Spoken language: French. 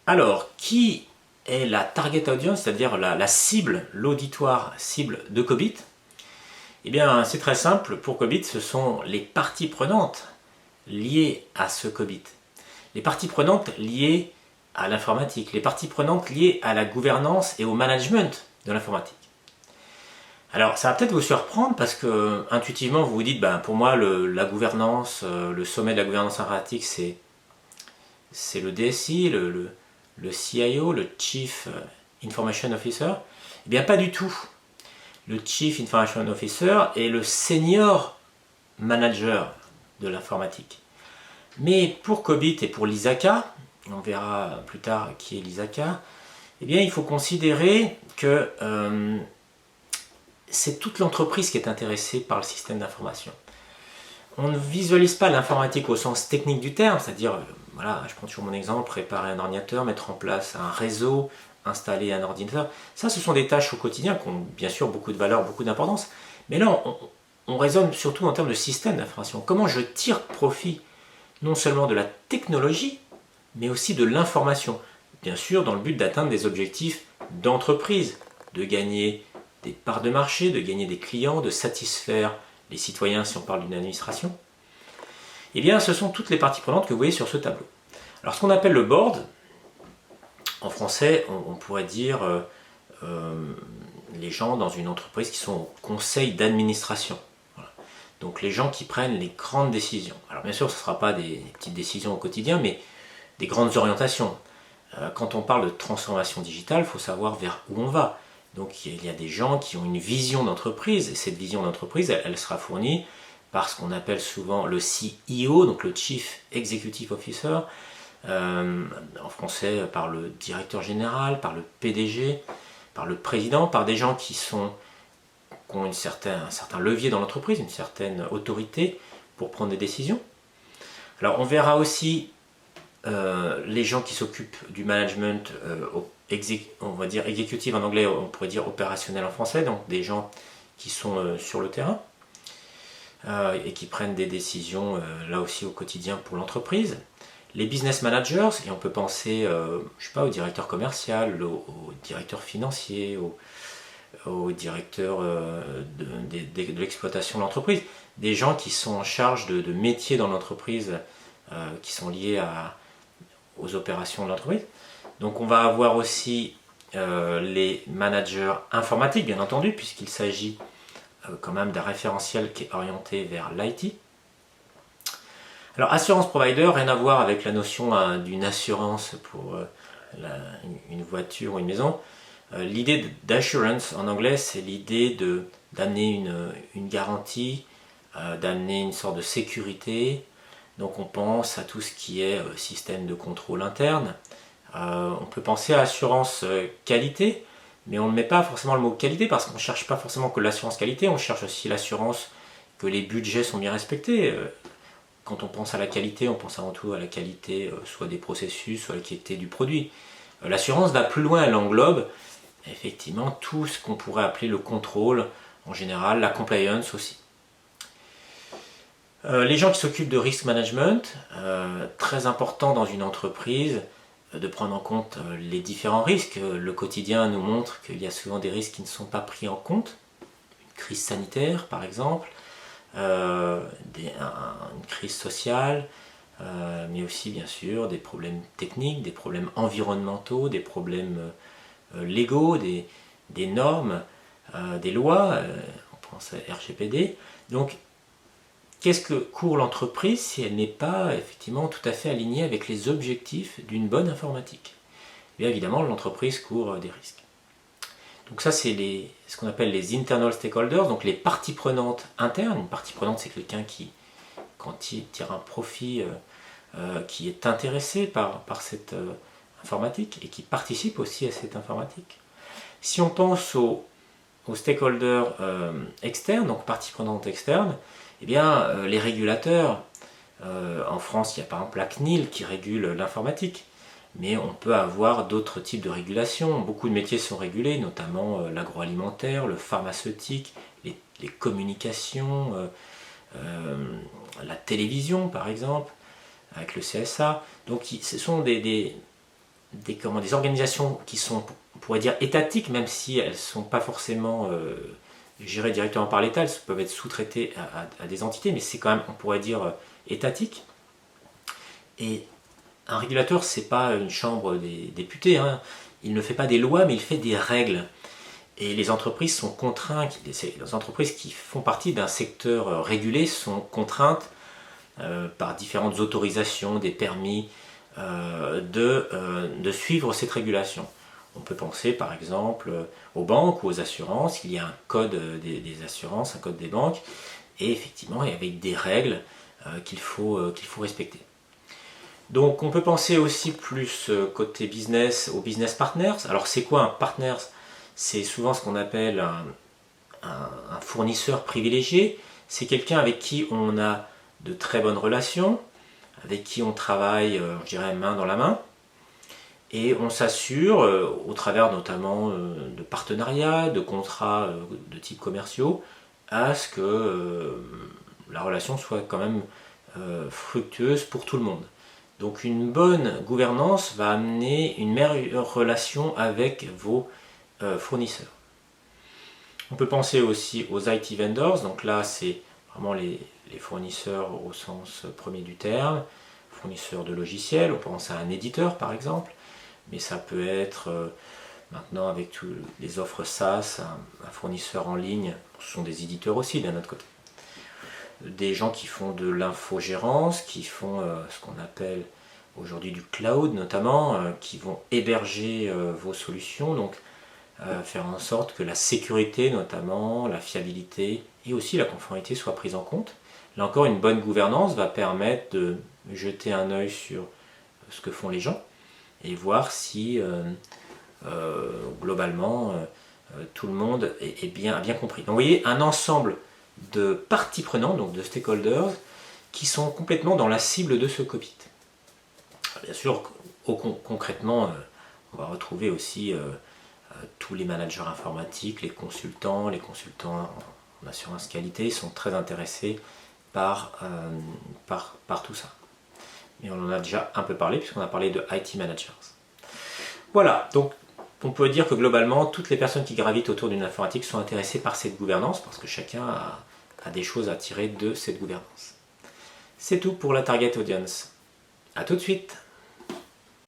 Alors, qui est la target audience, c'est-à-dire la cible, l'auditoire cible de Cobit? Eh bien, c'est très simple. Pour Cobit, ce sont les parties prenantes liées à ce Cobit. Les parties prenantes liées à l'informatique, les parties prenantes liées à la gouvernance et au management de l'informatique. Alors, ça va peut-être vous surprendre parce que intuitivement, vous vous dites, ben, pour moi, la gouvernance, le sommet de la gouvernance informatique, c'est le DSI, le CIO, le Chief Information Officer. Eh bien, pas du tout. Le Chief Information Officer est le senior manager de l'informatique. Mais pour Cobit et pour l'ISACA, on verra plus tard qui est l'ISACA, eh bien, il faut considérer que c'est toute l'entreprise qui est intéressée par le système d'information. On ne visualise pas l'informatique au sens technique du terme, c'est-à-dire, voilà, je prends toujours mon exemple, préparer un ordinateur, mettre en place un réseau, installer un ordinateur. Ça, ce sont des tâches au quotidien qui ont bien sûr beaucoup de valeur, beaucoup d'importance. Mais là, on raisonne surtout en termes de système d'information. Comment je tire profit non seulement de la technologie, mais aussi de l'information. Bien sûr, dans le but d'atteindre des objectifs d'entreprise, de gagner des parts de marché, de gagner des clients, de satisfaire les citoyens si on parle d'une administration. Eh bien, ce sont toutes les parties prenantes que vous voyez sur ce tableau. Alors, ce qu'on appelle le board, en français, on pourrait dire les gens dans une entreprise qui sont au conseil d'administration. Voilà. Donc, les gens qui prennent les grandes décisions. Alors, bien sûr, ce ne sera pas des petites décisions au quotidien, mais des grandes orientations. Quand on parle de transformation digitale, il faut savoir vers où on va. Donc il y a des gens qui ont une vision d'entreprise, et cette vision d'entreprise, elle sera fournie par ce qu'on appelle souvent le CEO, donc le Chief Executive Officer, en français par le directeur général, par le PDG, par le président, par des gens qui ont un certain levier dans l'entreprise, une certaine autorité pour prendre des décisions. Alors on verra aussi les gens qui s'occupent du management, on va dire exécutif en anglais, on pourrait dire opérationnel en français, donc des gens qui sont sur le terrain et qui prennent des décisions là aussi au quotidien pour l'entreprise. Les business managers, et on peut penser je sais pas, au directeur commercial, au directeur financier, au directeur de l'exploitation de l'entreprise, des gens qui sont en charge de métiers dans l'entreprise qui sont liés aux opérations de l'entreprise. Donc on va avoir aussi les managers informatiques, bien entendu, puisqu'il s'agit quand même d'un référentiel qui est orienté vers l'IT. Alors assurance provider, rien à voir avec la notion d'une assurance pour une voiture ou une maison. L'idée d'assurance en anglais, c'est l'idée d'amener une garantie, d'amener une sorte de sécurité. Donc on pense à tout ce qui est système de contrôle interne. On peut penser à assurance qualité, mais on ne met pas forcément le mot qualité parce qu'on ne cherche pas forcément que l'assurance qualité, on cherche aussi l'assurance que les budgets sont bien respectés. Quand on pense à la qualité, on pense avant tout à la qualité soit des processus, soit la qualité du produit. L'assurance va plus loin, elle englobe effectivement tout ce qu'on pourrait appeler le contrôle en général, la compliance aussi. Les gens qui s'occupent de risk management, très important dans une entreprise de prendre en compte les différents risques. Le quotidien nous montre qu'il y a souvent des risques qui ne sont pas pris en compte. Une crise sanitaire par exemple, une crise sociale, mais aussi bien sûr des problèmes techniques, des problèmes environnementaux, des problèmes légaux, des normes, des lois, on pense à RGPD. Donc qu'est-ce que court l'entreprise si elle n'est pas effectivement tout à fait alignée avec les objectifs d'une bonne informatique? Et bien évidemment, l'entreprise court des risques. Donc ça, c'est ce qu'on appelle les internal stakeholders, donc les parties prenantes internes. Une partie prenante, c'est quelqu'un qui, quand il tire un profit, qui est intéressé par cette informatique et qui participe aussi à cette informatique. Si on pense aux stakeholders externes, donc parties prenantes externes, eh bien, les régulateurs, en France, il y a par exemple la CNIL qui régule l'informatique, mais on peut avoir d'autres types de régulations. Beaucoup de métiers sont régulés, notamment l'agroalimentaire, le pharmaceutique, les communications, la télévision par exemple, avec le CSA. Donc ce sont des des organisations qui sont, on pourrait dire, étatiques, même si elles ne sont pas forcément gérées directement par l'État, elles peuvent être sous-traitées à des entités, mais c'est quand même, on pourrait dire, étatique. Et un régulateur, c'est pas une chambre des députés, hein. Il ne fait pas des lois, mais il fait des règles. Et les entreprises sont contraintes, les entreprises qui font partie d'un secteur régulé sont contraintes par différentes autorisations, des permis, de suivre cette régulation. On peut penser par exemple aux banques ou aux assurances. Il y a un code des assurances, un code des banques, et effectivement avec des règles qu'il faut respecter. Donc on peut penser aussi plus côté business aux business partners. Alors c'est quoi un partner? C'est souvent ce qu'on appelle un fournisseur privilégié. C'est quelqu'un avec qui on a de très bonnes relations, avec qui on travaille, je dirais, main dans la main. Et on s'assure, au travers notamment de partenariats, de contrats de type commerciaux, à ce que la relation soit quand même fructueuse pour tout le monde. Donc une bonne gouvernance va amener une meilleure relation avec vos fournisseurs. On peut penser aussi aux IT vendors, donc là c'est vraiment les fournisseurs au sens premier du terme, fournisseurs de logiciels, on pense à un éditeur par exemple, mais ça peut être maintenant avec toutes les offres SaaS, un fournisseur en ligne, ce sont des éditeurs aussi d'un autre côté. Des gens qui font de l'infogérance, qui font ce qu'on appelle aujourd'hui du cloud notamment, qui vont héberger vos solutions, donc faire en sorte que la sécurité notamment, la fiabilité et aussi la conformité soient prises en compte. Là encore, une bonne gouvernance va permettre de jeter un œil sur ce que font les gens et voir si globalement tout le monde a bien compris. Donc vous voyez un ensemble de parties prenantes, donc de stakeholders, qui sont complètement dans la cible de ce cockpit. Bien sûr, concrètement, on va retrouver aussi tous les managers informatiques, les consultants en assurance qualité sont très intéressés par tout ça. Mais on en a déjà un peu parlé puisqu'on a parlé de IT managers. Voilà, donc on peut dire que globalement, toutes les personnes qui gravitent autour d'une informatique sont intéressées par cette gouvernance parce que chacun a des choses à tirer de cette gouvernance. C'est tout pour la Target Audience. A tout de suite!